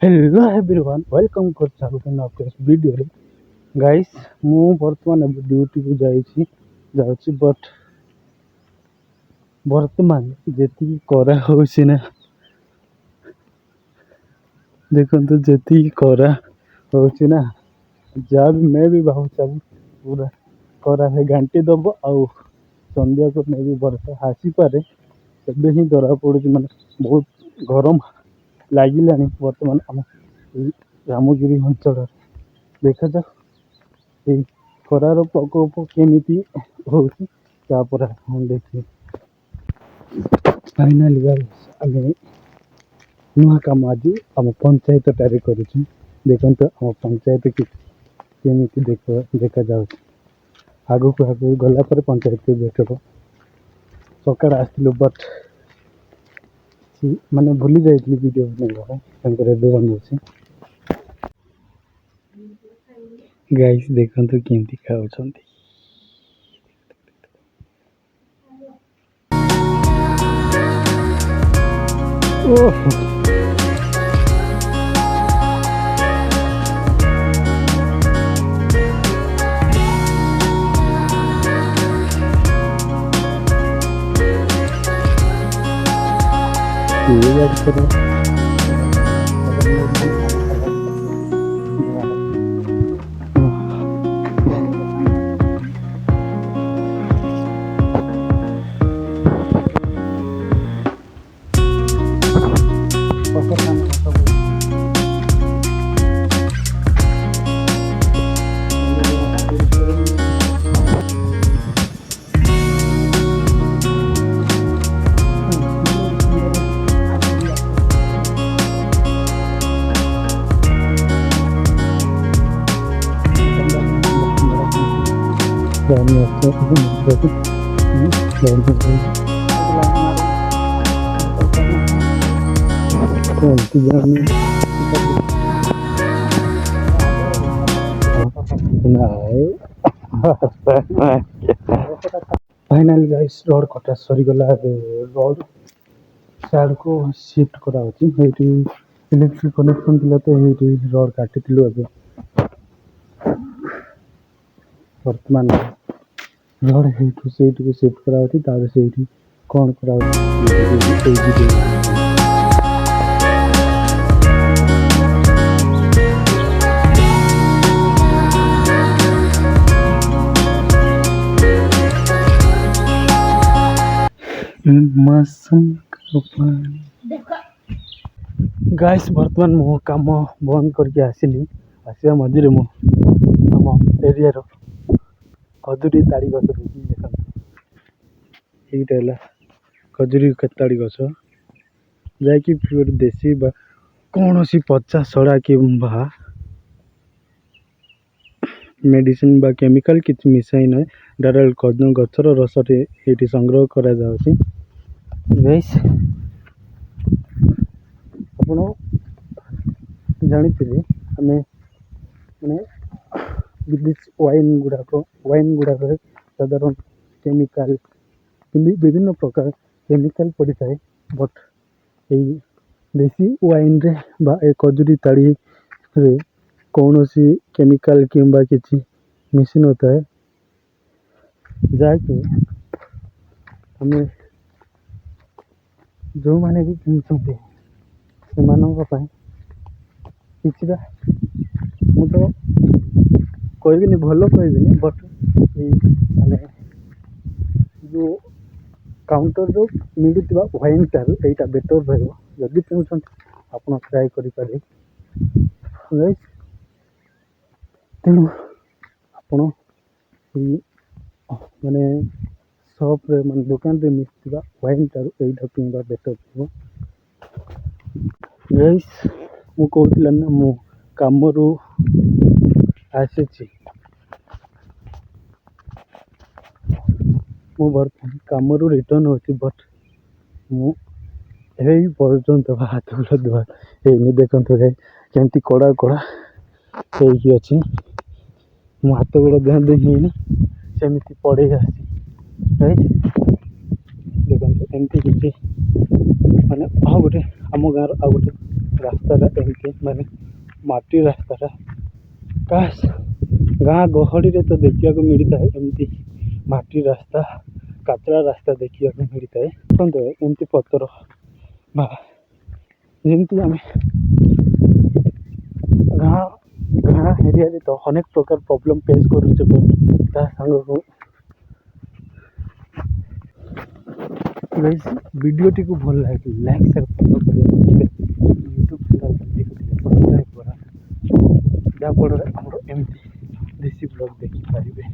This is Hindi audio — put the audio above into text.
हेलो एवरीवन वेलकम कर वीडियो गाइस मु वर्तमान अब ड्यूटी को जाऊँ बट वर्तमान जी करा होछि ना देखो जी करा होछि ना जहाँ भी मैं भी भावुँ पूरा करा है घाटी दब आउ संध्या को मैं भी वर्षा आसी पारे तबे ही धरा पड़ुछि माने बहुत गरम लागिलानी वर्तमान आम रामगिरी अंचल देखा जाऊ ये खरार प्रकोप केमिति होछि तापर हम देखिए फाइनाली गाइस आमे नुआ काम आज आम पंचायत टारे करुछु देखो आम पंचायत केमिति देखा जाऊ आगु को आगु गला पर पंचायत के बैठक सकाळ आसलु बट माने भूली जाइली वीडियो बनेगा संकर एबे बनउछि गाइस देखो केमिति खाउछन्ती ओह ये याद करो फाइनाली गाइस रोड कटा सरीगला रोड साइड को शिफ्ट करा इलेक्ट्रिक कनेक्शन थिला तो ये रोड काटी थिलु अब वर्तमान रोड हेठू सेठ को शिफ्ट करा तार सेठी कौन करा मौसम गाइस वर्तमान मो काम बंद करके आसिली आसिया मझे मो आम एरिया रो खजुरी ताड़ी गछ देखा ये खजुरी ताड़ी गछ जाकि प्योर देसी बा कौन सी पचा सड़ा कि मेडिसिन बा केमिकल किसी मिसाई ना डायरेक्ट गचर रस ये संग्रह करा जाउछि गाइस आपण जानी आम माने विदेशी वाइन गुड़ाक साधारण केमिकल विभिन्न प्रकार केमिकल पड़ी थाए बट यही देसी वाइन रे बा ए खजुरी ताड़ी रे कौन सी केमिकल किंबा किसी मिसी न था जहाँकि आम जो मैंने भी किनुंटे से किसी मु तो कहबी भल कहबी बट माने जो काउंटर जो मिलुवा वाइन टारू यहाँ बेटर रही पिउछन आप ट्राए करें तेणु आपण माने शॉप रे माने दुकान रे मिलुवा वाइन टारू यहाँ पीवा बेटर थी गाइस मु कहूला ना मु काम रू आसी मु बर्तमान काम रू रिटर्न होती बट मु पर्यंत हाथ गोड़ धुआ है देखो केमती कड़ा कड़ा अच्छी मो हाथ गोड़ ध्यान देनी सेमती पड़े आसी देखो एमती किसी माने गोटे आम गाँव आ गोटे ରାସ୍ତାଟା ଏମିତି ମାନେ ମାଟି ରାସ୍ତାଟା କାସ୍ ଗାଁ ଗହଳିରେ ତ ଦେଖିବାକୁ ମିଳିଥାଏ ଏମିତି ମାଟି ରାସ୍ତା କାଚରା ରାସ୍ତା ଦେଖିବାକୁ ମିଳିଥାଏ। ଦେଖନ୍ତୁ ଏମିତି ପଥର ବା ଯେମିତି ଆମେ ଗାଁ ଗାଁ ଏରିଆରେ ତ ଅନେକ ପ୍ରକାର ପ୍ରୋବ୍ଲେମ୍ ଫେସ୍ କରୁଛେ ତା ସାଙ୍ଗକୁ ଗାଇସ୍ ଭିଡ଼ିଓଟିକୁ ଭଲ ଲାଗେ ଲାଇକ୍ ସେୟାର ଫଲୋ କରିବା ୟୁଟ୍ୟୁବ୍ ଚ୍ୟାନେଲ୍ ଦେଖୁଥିଲେ ସବସ୍କ୍ରାଇବ୍ କରା ଯାହାଫଳରେ ଆମର ଏମିତି ଦେଶୀ ବ୍ଲଗ୍ ଦେଖିପାରିବେ।